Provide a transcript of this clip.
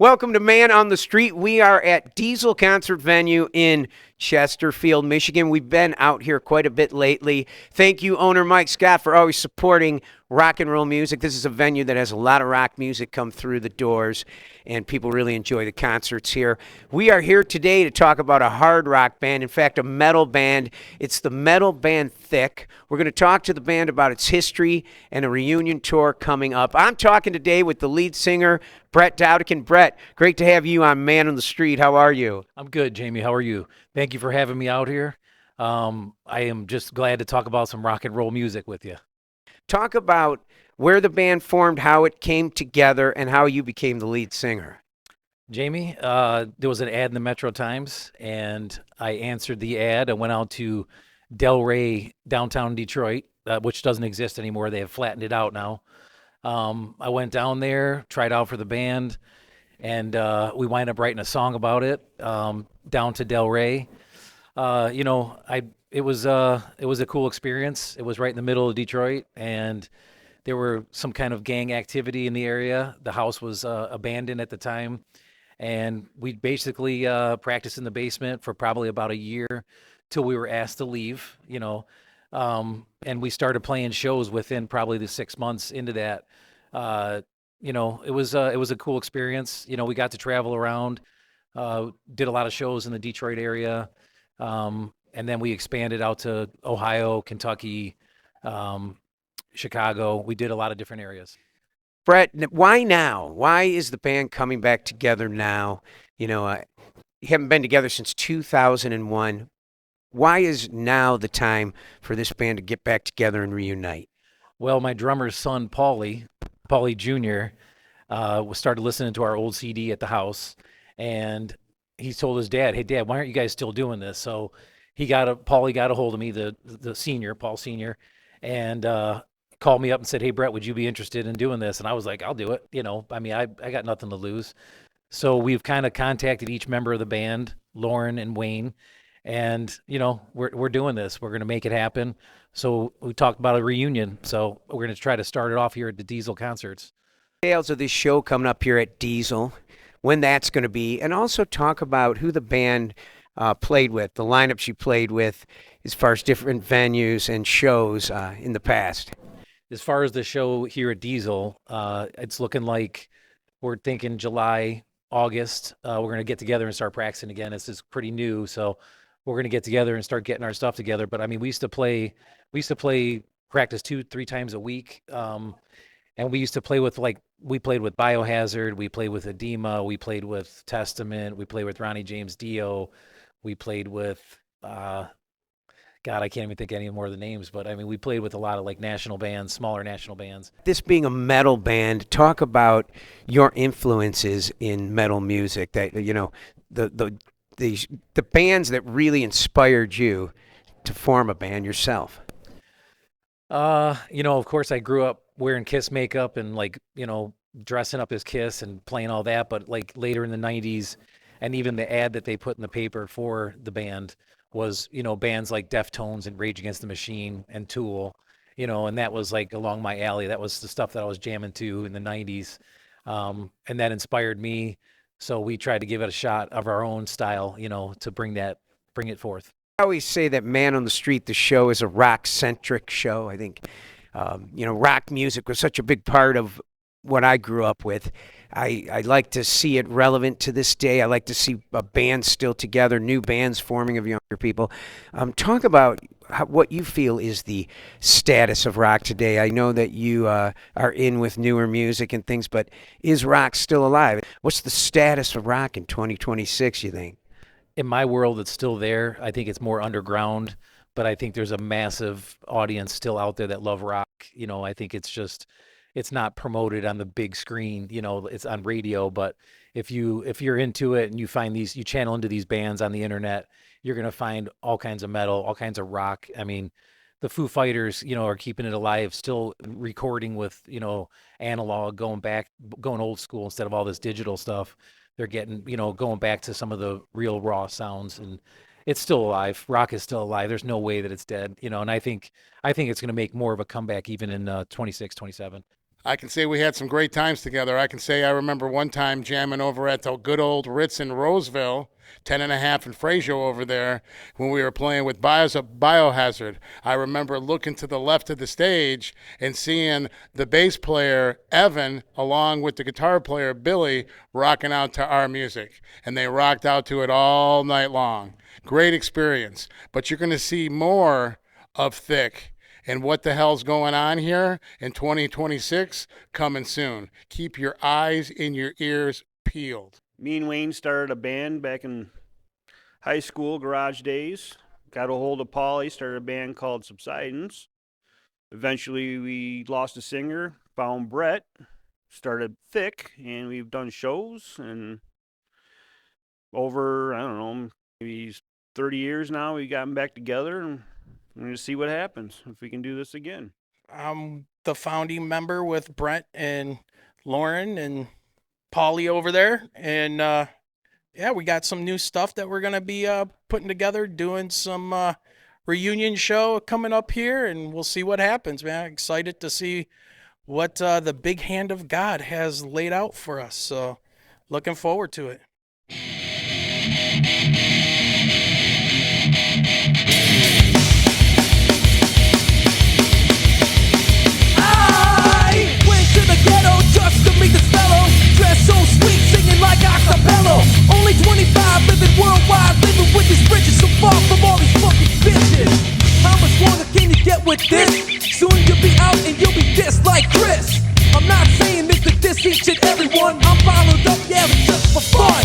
Welcome to Man on the Street. We are at Diesel Concert Venue in Chesterfield, Michigan. We've been out here quite a bit lately. Thank you, owner Mike Scott, for always supporting rock and roll music. This is a venue that has a lot of rock music come through the doors, and people really enjoy the concerts here. We are here today to talk about a hard rock band, in fact, a metal band. It's the metal band THIK. We're going to talk to the band about its history and a reunion tour coming up. I'm talking today with the lead singer, Brett Dowdikin. Brett, great to have you on Man on the Street. How are you? I'm good, Jamie. How are you? Thank you for having me out here. I am just glad to talk about some rock and roll music with you. Talk about where the band formed, how it came together, and how you became the lead singer. Jamie, there was an ad in the Metro Times, and I answered the ad. I went out to Delray, downtown Detroit, which doesn't exist anymore. They have flattened it out now. I went down there, tried out for the band, and we wind up writing a song about it down to Delray. It was a cool experience. It was right in the middle of Detroit, and there were some kind of gang activity in the area. The house was abandoned at the time, and we basically practiced in the basement for probably about a year till we were asked to leave. And we started playing shows within probably the 6 months into that. It was a cool experience. We got to travel around, did a lot of shows in the Detroit area. And then we expanded out to Ohio, Kentucky, Chicago. We did a lot of different areas. Brett, why now? Why is the band coming back together now? You haven't been together since 2001. Why is now the time for this band to get back together and reunite? Well, my drummer's son, Paulie Jr., started listening to our old CD at the house, and he told his dad, "Hey, Dad, why aren't you guys still doing this?" So Paulie got a hold of me, the senior, Paul Senior, and called me up and said, "Hey, Brett, would you be interested in doing this?" And I was like, "I'll do it." I got nothing to lose. So we've kind of contacted each member of the band, Lauren and Wayne, and we're doing this. We're going to make it happen. So we talked about a reunion. So we're going to try to start it off here at the Diesel concerts. Details of this show coming up here at Diesel, when that's going to be, and also talk about who the band played with, the lineups you played with, as far as different venues and shows in the past. As far as the show here at Diesel, it's looking like we're thinking July, August. We're going to get together and start practicing again. This is pretty new, so we're going to get together and start getting our stuff together. But we used to play practice 2-3 times a week. And we used to play with, we played with Biohazard, we played with Edema, we played with Testament, we played with Ronnie James Dio, we played with, God, I can't even think any more of the names, but we played with a lot of national bands, smaller national bands. This being a metal band, talk about your influences in metal music, that, the bands that really inspired you to form a band yourself. Of course I grew up wearing Kiss makeup and dressing up as Kiss and playing all that, but later in the 90s, and even the ad that they put in the paper for the band was, bands like Deftones and Rage Against the Machine and Tool, and that was along my alley. That was the stuff that I was jamming to in the 90s. And that inspired me. So we tried to give it a shot of our own style, to bring it forth. I always say that Man on the Street, the show, is a rock-centric show. I think, rock music was such a big part of what I grew up with. I like to see it relevant to this day. I like to see a band still together, new bands forming of younger people. Talk about what you feel is the status of rock today. I know that you are in with newer music and things, but is rock still alive? What's the status of rock in 2026, you think? In my world, it's still there. I think it's more underground, but I think there's a massive audience still out there that love rock. I think it's not promoted on the big screen. It's on radio, but if you're into it and you channel into these bands on the internet, you're going to find all kinds of metal, all kinds of rock. The Foo Fighters, are keeping it alive, still recording with, analog, going old school instead of all this digital stuff. They're getting, going back to some of the real raw sounds, and it's still alive. Rock is still alive. There's no way that it's dead, and I think it's going to make more of a comeback even in 26, 27. I can say we had some great times together. I can say I remember one time jamming over at the good old Ritz in Roseville, 10.5 in Frasio over there, when we were playing with Biohazard. I remember looking to the left of the stage and seeing the bass player, Evan, along with the guitar player, Billy, rocking out to our music. And they rocked out to it all night long. Great experience. But you're going to see more of THIK and what the hell's going on here in 2026 coming soon. Keep your eyes and your ears peeled. Me and Wayne started a band back in high school, garage days. Got a hold of Paulie, started a band called Subsidence. Eventually we lost a singer, found Brett, started THIK, and we've done shows, and over, I don't know, maybe 30 years now, we've gotten back together, and we're going to see what happens if we can do this again. I'm the founding member with Brent and Lauren and Paulie over there. And yeah, we got some new stuff that we're going to be putting together, doing some reunion show coming up here, and we'll see what happens, man. Excited to see what the big hand of God has laid out for us. So looking forward to it. Just to meet this fellow, dressed so sweet, singing like acapella. Only 25, living worldwide, living with these riches, so far from all these fucking bitches. How much longer can you get with this? Soon you'll be out and you'll be dissed like Chris. I'm not saying this to diss each and every one. I'm followed up, yeah, but just for fun.